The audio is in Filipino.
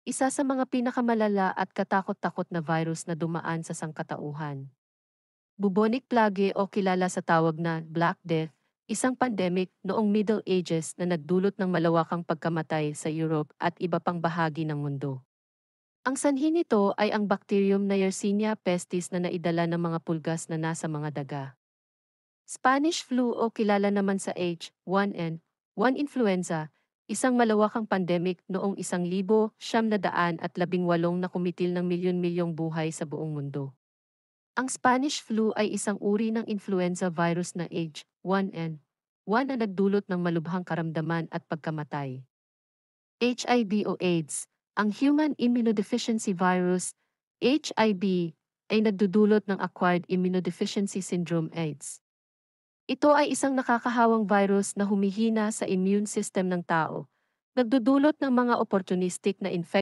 isa sa mga pinakamalala at katakot-takot na virus na dumaan sa sangkatauhan. Bubonic plague o kilala sa tawag na Black Death, isang pandemic noong Middle Ages na nagdulot ng malawakang pagkamatay sa Europe at iba pang bahagi ng mundo. Ang sanhi nito ay ang bacterium na Yersinia pestis na naidala ng mga pulgas na nasa mga daga. Spanish flu o kilala naman sa H1N1 influenza, isang malawakang pandemic noong 1918 na kumitil ng milyon-milyong buhay sa buong mundo. Ang Spanish flu ay isang uri ng influenza virus na H1N1 na nagdulot ng malubhang karamdaman at pagkamatay. HIV o AIDS, ang Human Immunodeficiency Virus, HIV, ay nagdudulot ng Acquired Immunodeficiency Syndrome AIDS. Ito ay isang nakakahawang virus na humihina sa immune system ng tao, nagdudulot ng mga opportunistic na infection